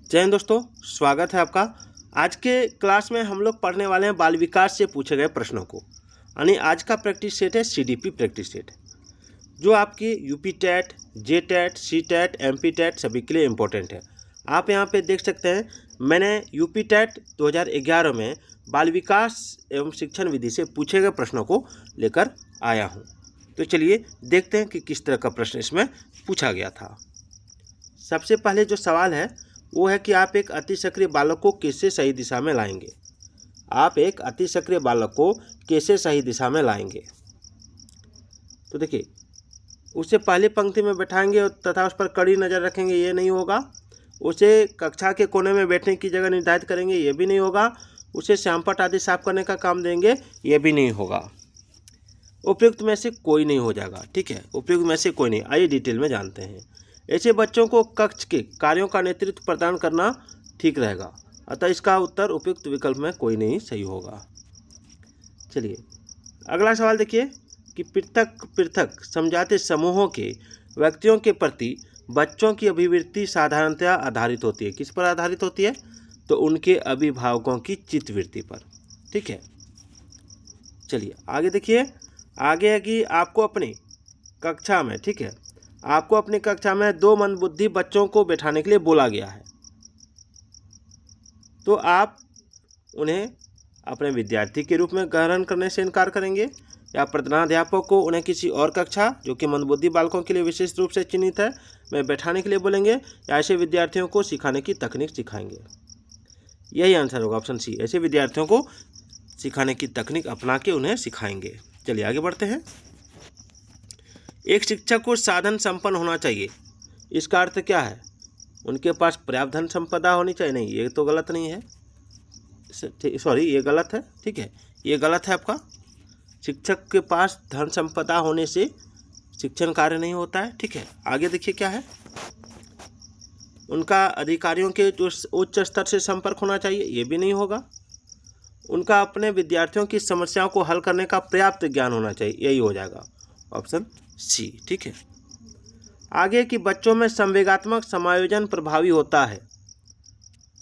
जय हिंद दोस्तों, स्वागत है आपका। आज के क्लास में हम लोग पढ़ने वाले हैं बाल विकास से पूछे गए प्रश्नों को। यानी आज का प्रैक्टिस सेट है सीडीपी प्रैक्टिस सेट, जो आपकी UP TET, J TET, C TET, MP TET सभी के लिए इम्पोर्टेंट है। आप यहाँ पे देख सकते हैं, मैंने यूपी टेट 2011 में बाल विकास एवं शिक्षण विधि से पूछे गए प्रश्नों को लेकर आया हूँ। तो चलिए देखते हैं कि किस तरह का प्रश्न इसमें पूछा गया था। सबसे पहले जो सवाल है वो है कि आप एक अति सक्रिय बालक को कैसे सही दिशा में लाएंगे। आप एक अति सक्रिय बालक को कैसे सही दिशा में लाएंगे। तो देखिए, उसे पहली पंक्ति में बैठाएंगे तथा उस पर कड़ी नज़र रखेंगे, ये नहीं होगा। उसे कक्षा के कोने में बैठने की जगह निर्धारित करेंगे, ये भी नहीं होगा। उसे श्यामपट्ट आदि साफ करने का काम देंगे, ये भी नहीं होगा। उपयुक्त में से कोई नहीं हो जाएगा। ठीक है, उपयुक्त में से कोई नहीं। आइए डिटेल में जानते हैं। ऐसे बच्चों को कक्ष के कार्यों का नेतृत्व प्रदान करना ठीक रहेगा, अतः इसका उत्तर उपयुक्त विकल्प में कोई नहीं सही होगा। चलिए अगला सवाल देखिए कि पृथक पृथक समझाते समूहों के व्यक्तियों के प्रति बच्चों की अभिवृत्ति साधारणतया आधारित होती है। किस पर आधारित होती है? तो उनके अभिभावकों की चित्तवृत्ति पर। ठीक है, चलिए आगे देखिए। आगे है कि आपको अपनी कक्षा में, ठीक है, आपको अपनी कक्षा में 2 मंदबुद्धि बच्चों को बैठाने के लिए बोला गया है। तो आप उन्हें अपने विद्यार्थी के रूप में ग्रहण करने से इनकार करेंगे, या प्रधानाध्यापक को उन्हें किसी और कक्षा जो कि मंदबुद्धि बालकों के लिए विशेष रूप से चिन्हित है में बैठाने के लिए बोलेंगे, या ऐसे विद्यार्थियों को सिखाने की तकनीक सिखाएंगे। यही आंसर होगा, ऑप्शन सी। ऐसे विद्यार्थियों को सिखाने की तकनीक अपना के उन्हें सिखाएंगे। चलिए आगे बढ़ते हैं। एक शिक्षक को साधन संपन्न होना चाहिए, इसका अर्थ क्या है? उनके पास पर्याप्त धन संपदा होनी चाहिए। नहीं, ये तो गलत नहीं है, सॉरी ये गलत है। ठीक है, ये गलत है आपका। शिक्षक के पास धन संपदा होने से शिक्षण कार्य नहीं होता है। ठीक है, आगे देखिए क्या है। उनका अधिकारियों के जो उच्च स्तर से संपर्क होना चाहिए, ये भी नहीं होगा। उनका अपने विद्यार्थियों की समस्याओं को हल करने का पर्याप्त ज्ञान होना चाहिए, यही हो जाएगा, ऑप्शन सी। ठीक है, आगे कि बच्चों में संवेगात्मक समायोजन प्रभावी होता है,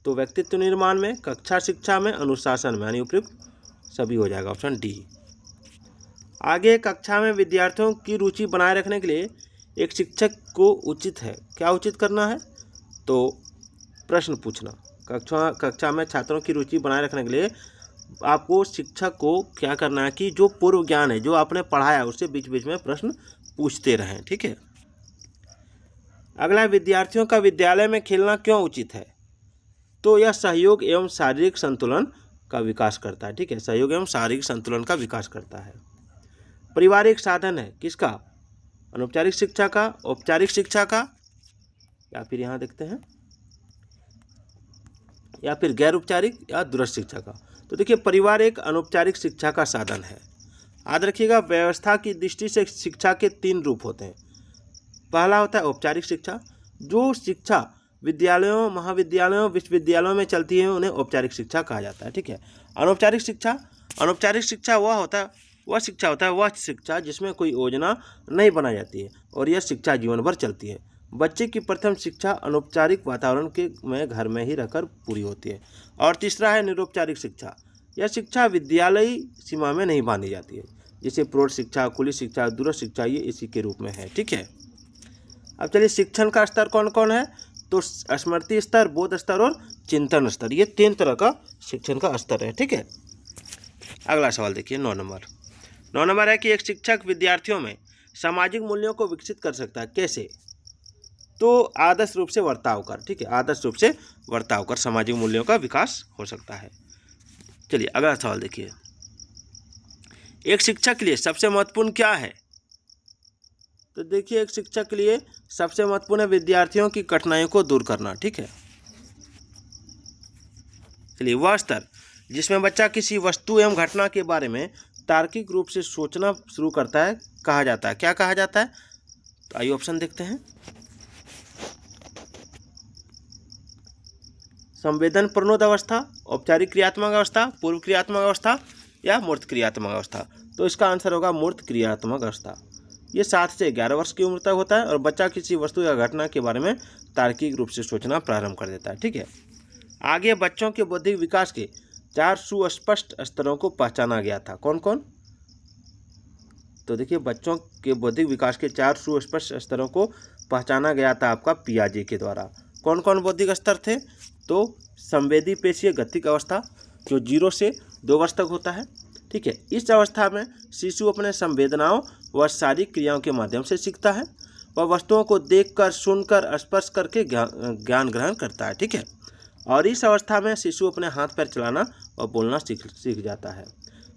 तो व्यक्तित्व निर्माण में, कक्षा शिक्षा में, अनुशासन में, यानी उपयुक्त सभी हो जाएगा, ऑप्शन डी। आगे कक्षा में विद्यार्थियों की रुचि बनाए रखने के लिए एक शिक्षक को उचित है, क्या उचित करना है? तो प्रश्न पूछना। कक्षा में छात्रों की रुचि बनाए रखने के लिए आपको शिक्षक को क्या करना है कि जो पूर्व ज्ञान है, जो आपने पढ़ाया है, उससे बीच बीच में प्रश्न पूछते रहें। ठीक है, अगला, विद्यार्थियों का विद्यालय में खेलना क्यों उचित है? तो यह सहयोग एवं शारीरिक संतुलन का विकास करता है। ठीक है, सहयोग एवं शारीरिक संतुलन का विकास करता है। परिवार एक साधन है, किसका? अनौपचारिक शिक्षा का, औपचारिक शिक्षा का, या फिर यहाँ देखते हैं, या फिर गैर औपचारिक या दूरस्थ शिक्षा का। तो देखिए, परिवार एक अनौपचारिक शिक्षा का साधन है। याद रखिएगा, व्यवस्था की दृष्टि से शिक्षा के 3 रूप होते हैं। पहला होता है औपचारिक शिक्षा। जो शिक्षा विद्यालयों, महाविद्यालयों, विश्वविद्यालयों में चलती है उन्हें औपचारिक शिक्षा कहा जाता है। ठीक है, अनौपचारिक शिक्षा, अनौपचारिक शिक्षा वह शिक्षा जिसमें कोई योजना नहीं बनाई जाती है और यह शिक्षा जीवन भर चलती है। बच्चे की प्रथम शिक्षा अनौपचारिक वातावरण के में घर में ही रहकर पूरी होती है। और तीसरा है निरौपचारिक शिक्षा। यह शिक्षा विद्यालयी सीमा में नहीं बांधी जाती है, जैसे प्रौढ़ शिक्षा, कुली शिक्षा, दूरस्थ शिक्षा, ये इसी के रूप में है। ठीक है, अब चलिए शिक्षण का स्तर कौन कौन है? तो स्मृति स्तर, बोध स्तर और चिंतन स्तर, ये 3 तरह का शिक्षण का स्तर है। ठीक है, अगला सवाल देखिए 9 नंबर है कि एक शिक्षक विद्यार्थियों में सामाजिक मूल्यों को विकसित कर सकता है, कैसे? तो आदर्श रूप से वर्ताव कर। ठीक है, आदर्श रूप से वर्ताव कर सामाजिक मूल्यों का विकास हो सकता है। चलिए अगला सवाल देखिए, एक शिक्षक के लिए सबसे महत्वपूर्ण क्या है? तो देखिए, एक शिक्षक के लिए सबसे महत्वपूर्ण है विद्यार्थियों की कठिनाइयों को दूर करना। ठीक है, चलिए वह स्तर जिसमें बच्चा किसी वस्तु एवं घटना के बारे में तार्किक रूप से सोचना शुरू करता है कहा जाता है, क्या कहा जाता है? तो आइए ऑप्शन देखते हैं। संवेदन प्रनोद अवस्था, औपचारिक क्रियात्मक अवस्था, पूर्व क्रियात्मक अवस्था, या मूर्त क्रियात्मक अवस्था। तो इसका आंसर होगा मूर्त क्रियात्मक अवस्था। ये 7 से 11 वर्ष की उम्र तक होता है और बच्चा किसी वस्तु या घटना के बारे में तार्किक रूप से सोचना प्रारंभ कर देता है। ठीक है, आगे बच्चों के बौद्धिक विकास के 4 सुस्पष्ट स्तरों को पहचाना गया था। कौन कौन? तो देखिए, बच्चों के बौद्धिक विकास के 4 सुस्पष्ट स्तरों को पहचाना गया था आपका पियाजे के द्वारा। कौन कौन बौद्धिक स्तर थे? तो संवेदी पेशीय गतिक अवस्था जो 0 से 2 वर्ष तक होता है। ठीक है, इस अवस्था में शिशु अपने संवेदनाओं व शारीरिक क्रियाओं के माध्यम से सीखता है। वह वस्तुओं को देखकर, सुनकर, स्पर्श करके ज्ञान ग्रहण करता है। ठीक है, और इस अवस्था में शिशु अपने हाथ पैर चलाना और बोलना सीख जाता है।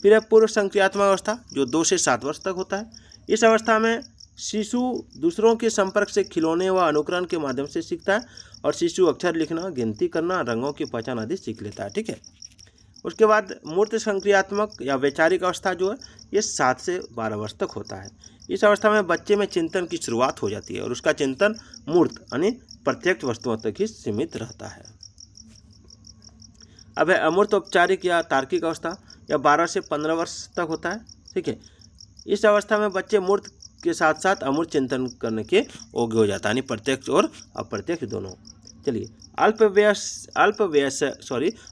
फिर है पूर्व संक्रियात्मक अवस्था जो 2 से 7 वर्ष तक होता है। इस अवस्था में शिशु दूसरों के संपर्क से खिलौने व अनुकरण के माध्यम से सीखता है और शिशु अक्षर लिखना, गिनती करना, रंगों की पहचान आदि सीख लेता है। ठीक है, उसके बाद मूर्त संक्रियात्मक या वैचारिक अवस्था जो है ये 7 से 12 वर्ष तक होता है। इस अवस्था में बच्चे में चिंतन की शुरुआत हो जाती है और उसका चिंतन मूर्त यानी प्रत्यक्ष वस्तुओं तक ही सीमित रहता है। अब है अमूर्त औपचारिक या तार्किक अवस्था, या 12 से 15 वर्ष तक होता है। ठीक है, इस अवस्था में बच्चे मूर्त के साथ साथ अमूर्त चिंतन करने के योग्य हो जाता है, यानी प्रत्यक्ष और अप्रत्यक्ष दोनों। चलिए,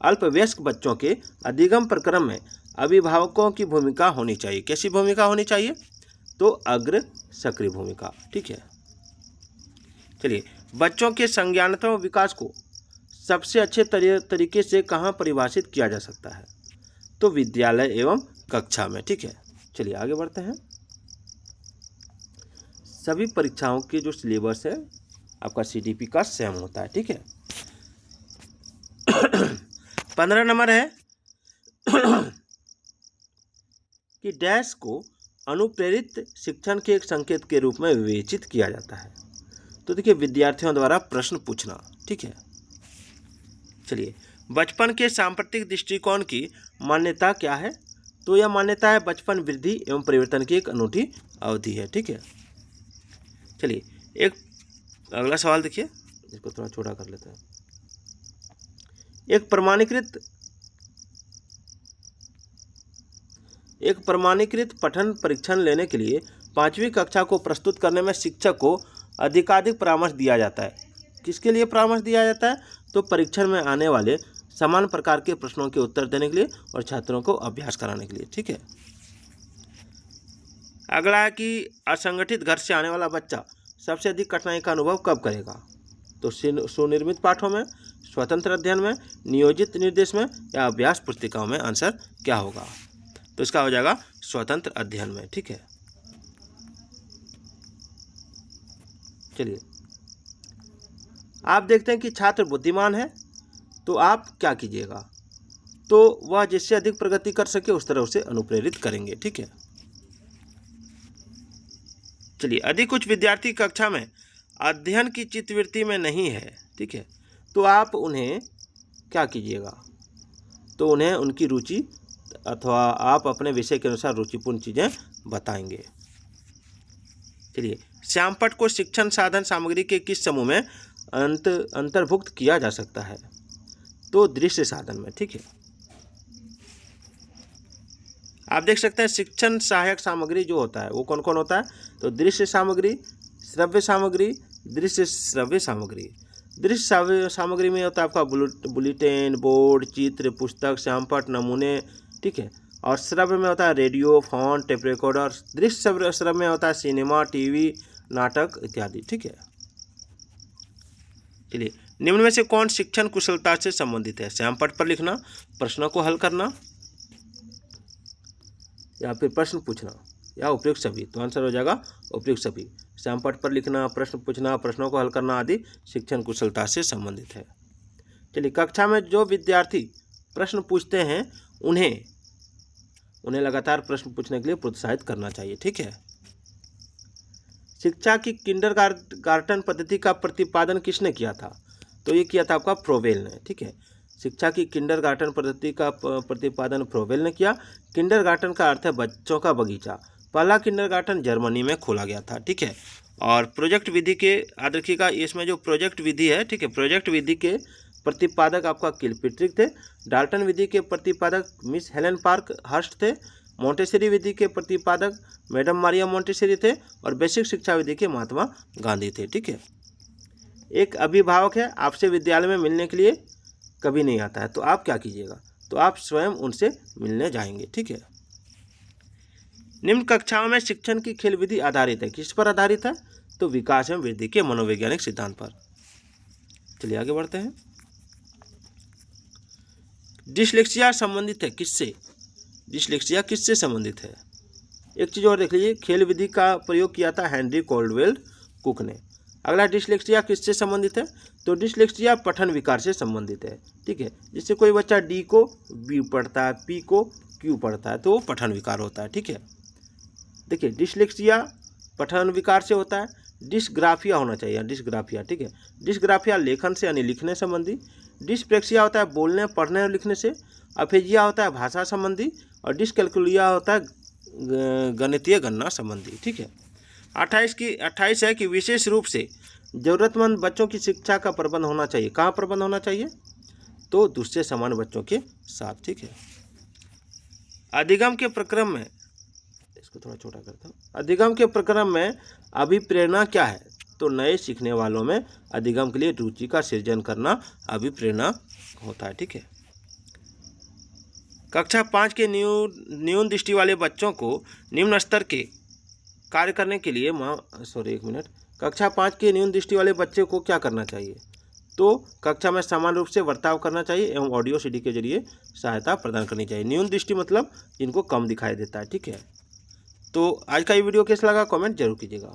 अल्पवयस्क बच्चों के अधिगम प्रक्रम में अभिभावकों की भूमिका होनी चाहिए। कैसी भूमिका होनी चाहिए? तो अग्र सक्रिय भूमिका। ठीक है, चलिए, बच्चों के संज्ञानात्मक विकास को सबसे अच्छे तरीके से कहाँ परिभाषित किया जा सकता है? तो विद्यालय एवं कक्षा में। ठीक है, चलिए आगे बढ़ते हैं। सभी परीक्षाओं के जो सिलेबस है आपका CDP का सेम होता है। ठीक है, 15 नंबर है कि डैश को अनुप्रेरित शिक्षण के एक संकेत के रूप में विवेचित किया जाता है। तो देखिए, विद्यार्थियों द्वारा प्रश्न पूछना। ठीक है, चलिए, बचपन के सांप्रतिक दृष्टिकोण की मान्यता क्या है? तो यह मान्यता है बचपन वृद्धि एवं परिवर्तन की एक अनूठी अवधि है। ठीक है, चलिए एक अगला सवाल देखिए, इसको थोड़ा छोटा कर लेते हैं। एक प्रमाणीकृत पठन परीक्षण लेने के लिए 5वीं कक्षा को प्रस्तुत करने में शिक्षक को अधिकाधिक परामर्श दिया जाता है। किसके लिए परामर्श दिया जाता है? तो परीक्षण में आने वाले समान प्रकार के प्रश्नों के उत्तर देने के लिए और छात्रों को अभ्यास कराने के लिए। ठीक है, अगला है कि असंगठित घर से आने वाला बच्चा सबसे अधिक कठिनाई का अनुभव कब करेगा? तो सुनिर्मित पाठों में, स्वतंत्र अध्ययन में, नियोजित निर्देश में या अभ्यास पुस्तिकाओं में? आंसर क्या होगा? तो इसका हो जाएगा स्वतंत्र अध्ययन में। ठीक है, चलिए आप देखते हैं कि छात्र बुद्धिमान है तो आप क्या कीजिएगा? तो वह जिससे अधिक प्रगति कर सके उस तरह उसे अनुप्रेरित करेंगे। ठीक है, चलिए, अधिक कुछ विद्यार्थी कक्षा में अध्ययन की चित्तवृत्ति में नहीं है। ठीक है, तो आप उन्हें क्या कीजिएगा? तो उन्हें उनकी रुचि अथवा आप अपने विषय के अनुसार रुचिपूर्ण चीज़ें बताएंगे। चलिए, श्यामपट्ट को शिक्षण साधन सामग्री के किस समूह में अंतर्भुक्त किया जा सकता है? तो दृश्य साधन में। ठीक है, आप देख सकते हैं शिक्षण सहायक सामग्री जो होता है वो कौन कौन होता है? तो दृश्य सामग्री, श्रव्य सामग्री, दृश्य श्रव्य सामग्री। दृश्य सामग्री में होता है आपका बुलेटिन बोर्ड, चित्र, पुस्तक, श्यामपट्ट, नमूने। ठीक है, और श्रव्य में होता है रेडियो, फोन, टेप रिकॉर्डर। दृश्य श्रव्य में होता है सिनेमा, टीवी, नाटक इत्यादि। ठीक है, चलिए, निम्न में से कौन शिक्षण कुशलता से संबंधित है? श्यामपट्ट पर लिखना, प्रश्नों को हल करना, या फिर प्रश्न पूछना, या उपयुक्त सभी? तो आंसर हो जाएगा उपयुक्त सभी। श्यामपट्ट पर लिखना, प्रश्न पूछना, प्रश्नों को हल करना आदि शिक्षण कुशलता से संबंधित है। चलिए, कक्षा में जो विद्यार्थी प्रश्न पूछते हैं उन्हें लगातार प्रश्न पूछने के लिए प्रोत्साहित करना चाहिए। ठीक है, शिक्षा की किंडरगार्टन पद्धति का प्रतिपादन किसने किया था? तो ये किया था आपका फ्रोबेल ने। ठीक है, शिक्षा की किंडरगार्टन पद्धति का प्रतिपादन फ्रोबेल ने किया। किंडरगार्टन का अर्थ है बच्चों का बगीचा। पहला किंडरगार्टन जर्मनी में खोला गया था। ठीक है, और प्रोजेक्ट विधि के याद रखिएगा, इसमें जो प्रोजेक्ट विधि है, ठीक है, प्रोजेक्ट विधि के प्रतिपादक आपका किलपेट्रिक थे। डाल्टन विधि के प्रतिपादक मिस हेलेन पार्क हर्स्ट थे। मोंटेसरी विधि के प्रतिपादक मैडम मारिया मोंटेसरी थे और बेसिक शिक्षा विधि के महात्मा गांधी थे। ठीक है, एक अभिभावक है, आपसे विद्यालय में मिलने के लिए कभी नहीं आता है, तो आप क्या कीजिएगा? तो आप स्वयं उनसे मिलने जाएंगे। ठीक है। निम्न कक्षाओं में शिक्षण की खेल विधि आधारित है। किस पर आधारित है? तो विकास एवं वृद्धि के मनोवैज्ञानिक सिद्धांत पर। चलिए आगे बढ़ते हैं। डिसलेक्सिया संबंधित है किससे? डिसलेक्सिया किससे संबंधित है? एक चीज़ और देख लीजिए, खेल विधि का प्रयोग किया था हेनरी कॉल्डवेल कुक ने। अगला, डिसलेक्सिया किससे संबंधित है? तो डिसलेक्सिया पठन विकार से संबंधित है। ठीक है। जिससे कोई बच्चा डी को बी पढ़ता है, पी को क्यू पढ़ता है, तो वो पठन विकार होता है। ठीक है। देखिए, डिसलेक्सिया पठन विकार से होता है। डिसग्राफिया होना चाहिए, डिसग्राफिया। ठीक है। डिसग्राफिया लेखन से यानी लिखने संबंधी। डिसप्रेक्सिया होता है बोलने, पढ़ने और लिखने से। अफेजिया होता है भाषा संबंधी। और डिसकैलकुलिया होता है गणितीय गणना संबंधी। ठीक है। 28 है कि विशेष रूप से जरूरतमंद बच्चों की शिक्षा का प्रबंध होना चाहिए। कहाँ प्रबंध होना चाहिए? तो दूसरे सामान्य बच्चों के साथ। ठीक है। अधिगम के प्रक्रम में, इसको थोड़ा छोटा करता हूँ। अधिगम के प्रक्रम में अभिप्रेरणा क्या है? तो नए सीखने वालों में अधिगम के लिए रुचि का सृजन करना अभिप्रेरणा होता है। ठीक है। कक्षा 5 के न्यून दृष्टि वाले बच्चों को निम्न स्तर के कार्य करने के लिए कक्षा 5 के न्यून दृष्टि वाले बच्चे को क्या करना चाहिए? तो कक्षा में समान रूप से बर्ताव करना चाहिए एवं ऑडियो सीडी के जरिए सहायता प्रदान करनी चाहिए। न्यून दृष्टि मतलब जिनको कम दिखाई देता है। ठीक है। तो आज का ये वीडियो कैसा लगा कमेंट जरूर कीजिएगा।